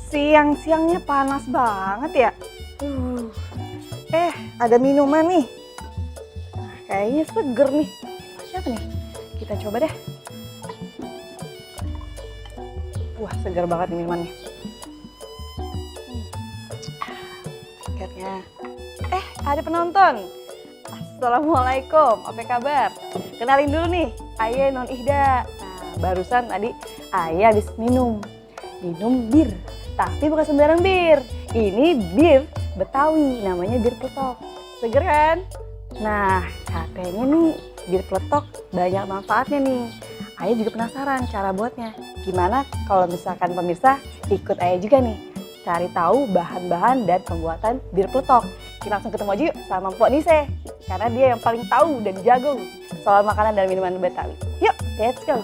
Siang-siangnya panas banget ya. Ada minuman nih. Kayaknya seger nih. Siapa nih? Kita coba deh. Wah, seger banget nih minumannya. Segernya. Ada penonton. Assalamualaikum, apa kabar? Kenalin dulu nih, Aye Non Ihda. Nah, barusan tadi Aye habis minum bir. Tapi bukan sembarang bir. Ini bir Betawi, namanya bir peletok. Seger kan? Nah, katanya nih bir peletok banyak manfaatnya nih. Ayah juga penasaran cara buatnya. Gimana kalau misalkan pemirsa ikut Ayah juga nih, cari tahu bahan-bahan dan pembuatan bir peletok. Kita langsung ketemu aja yuk sama Mpok Nise, karena dia yang paling tahu dan jago soal makanan dan minuman Betawi. Yuk, let's go!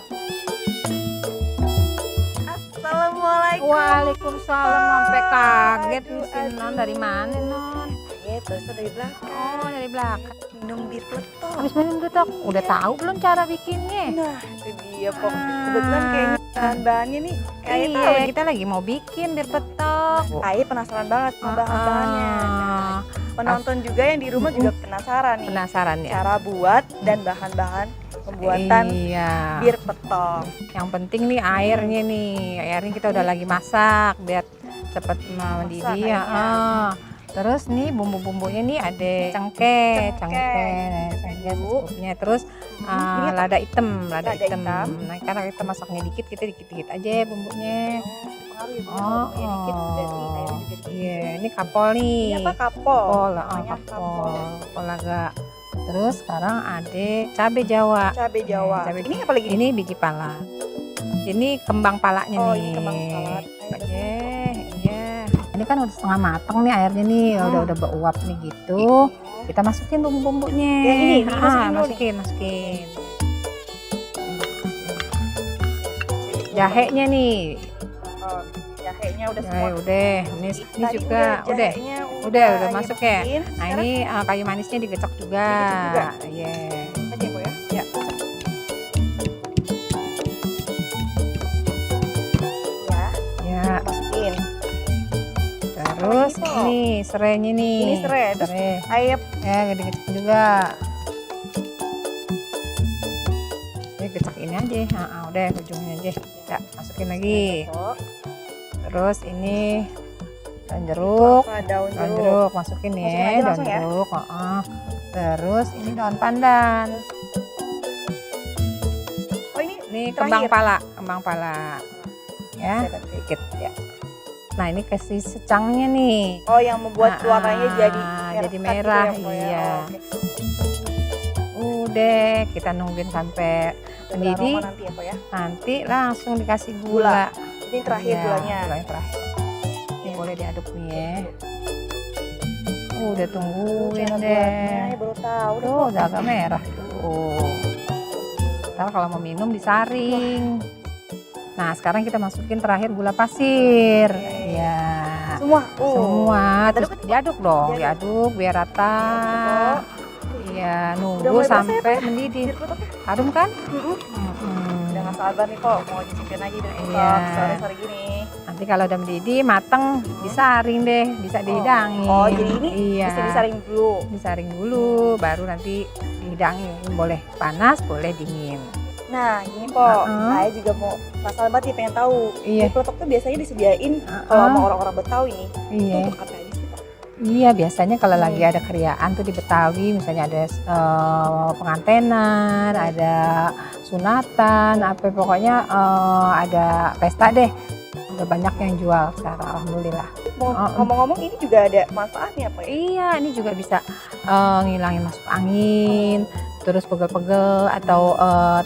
Assalamualaikum. Waalaikumsalam, sampai kaget nih si Non. Dari mana Non? Terus dari belakang. Oh, dari belakang. Minum bir peletok. Habis minum peletok. Udah tahu belum cara bikinnya? Nah, itu dia Pok. Kebetulan kayaknya bahan-bahannya nih kayak Iya, tahu. kita lagi mau bikin bir peletok. Ayah penasaran banget sama bahan-bahannya. Nah, penonton juga yang di rumah juga penasaran nih. Penasaran ya? Cara buat dan bahan-bahan pembuatan Iya. bir peletok. Yang penting nih airnya nih. Airnya kita udah lagi masak biar cepet mendidih ya. Terus nih bumbu-bumbunya nih ada cengkeh secukupnya. Terus lada hitam. Nah, karena kita masaknya dikit, kita dikit-dikit aja bumbunya. Pengaruh ya bumbunya dikit dari airnya juga dikit. Iya, ini kapol nih. Ini apa kapol? Kapol agak. Terus sekarang ada cabai Jawa. Cabai Jawa. Ini apa lagi? Ini biji pala. Ini kembang palanya nih. Ini kembang pala. Iya. Ini kan udah setengah matang nih airnya nih, udah beruap nih gitu. Kita masukin bumbu-bumbunya. Yang ini masukin. Jahenya nih. Jahenya udah semua. Udah. Ini juga udah masuk ya. Nah, ini kayu manisnya digecok juga. Iya. Aja Bu ya. Ya. Ya. Masukin. Terus ini serainya nih. Ini serai. Terus ayam ya digecek juga. Ini gecek ini aja. Udah ujungnya aja. Ya, masukin lagi. Terus ini daun jeruk. Daun jeruk masukin ya, daun jeruk. Terus ini daun pandan. Oh, ini kembang pala. Ya, sedikit ya. Nah, ini kasih secangnya nih. Oh, yang membuat warnanya jadi merah. Gitu ya, iya. Udah, kita nungguin sampai mendidih. Nanti ya, Pak ya. Nanti langsung dikasih gula. Ini terakhir gulanya. Gulanya terakhir. Ini boleh diaduk nih ya. Udah tungguin deh. Baru tahu deh. Tuh, udah agak merah tuh. Ntar kalau mau minum disaring. Nah, sekarang kita masukin terakhir gula pasir. Iya. Semua. Terus diaduk dong, diaduk biar rata. Iya, nunggu sampai mendidih. Harum kan? Udah nggak sabar nih kok, mau cicipin lagi dari sore-sore gini. Nanti kalau udah mendidih, mateng, disaring deh, bisa dihidangin. Oh, jadi ini bisa disaring dulu? Disaring dulu, baru nanti dihidangin. Boleh panas, boleh dingin. Nah, gini Pok, saya juga mau penasaran banget nih, pengen tahu. Iya. Bir peletok tuh biasanya disediain kalau sama orang-orang Betawi nih. Iya. Itu untuk apa aja sih Pok? Iya, biasanya kalau lagi ada keriaan tuh di Betawi, misalnya ada pengantenan, ada sunatan, apa pokoknya ada pesta deh. Udah banyak yang jual sekarang, alhamdulillah. Ngomong-ngomong, ini juga ada manfaatnya Pak ya? Iya, ini juga bisa ngilangin masuk angin, terus pegel-pegel atau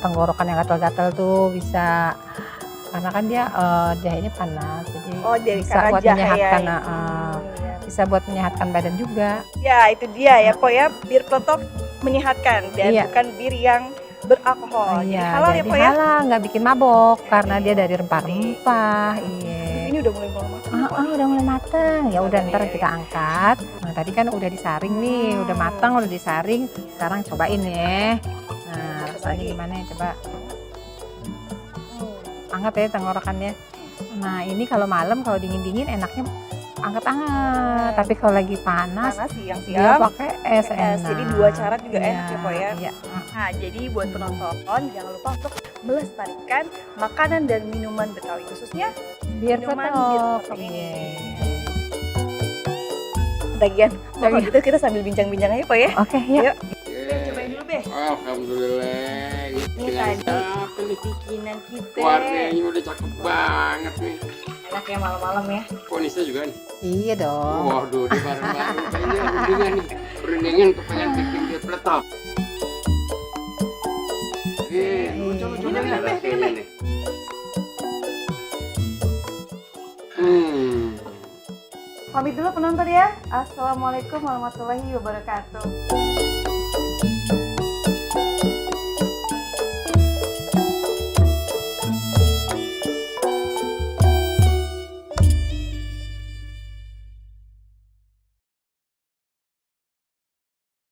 tenggorokan yang gatal-gatal tuh bisa, karena kan dia jahenya panas, jadi bisa buat menyehatkan, bisa buat menyehatkan badan juga. Ya, itu dia ya Pok ya, bir peletok menyehatkan dan bukan bir yang beralkohol. Jadi halal ya Pok ya? Halal, nggak bikin mabok karena dia dari rempah-rempah. Iya. ini udah mulai matang. Udah mulai mateng. Ya udah ntar kita angkat. Nah tadi kan udah disaring nih, udah matang, udah disaring. Sekarang cobain ya. Nah rasanya gimana ya, coba. Angkat ya tenggorokannya. Nah ini kalau malam, kalau dingin-dingin enaknya angkat-angkat. Tapi kalau lagi panas dia siang-siang pakai es enak. Jadi dua cara juga enak ya Po ya. Iya. Nah jadi buat penonton jangan lupa untuk melestarikan makanan dan minuman Betawi, khususnya Biar minuman tetap. bir ini. Bagian, kalau gitu kita sambil bincang-bincang aja Po ya. Oke, yuk. Cobain dulu Be. Alhamdulillah. Ini tadi bikinan kita. Warnanya udah cakep banget nih. Enak ya malam-malam ya. Kok Nisa juga nih? Iya dong. Waduh, di bareng-bareng kayaknya rundingan nih. Rundingan kepengen bikin dia peletok. Coba lihat rasanya nih. Pamit dulu penonton ya. Assalamualaikum warahmatullahi wabarakatuh.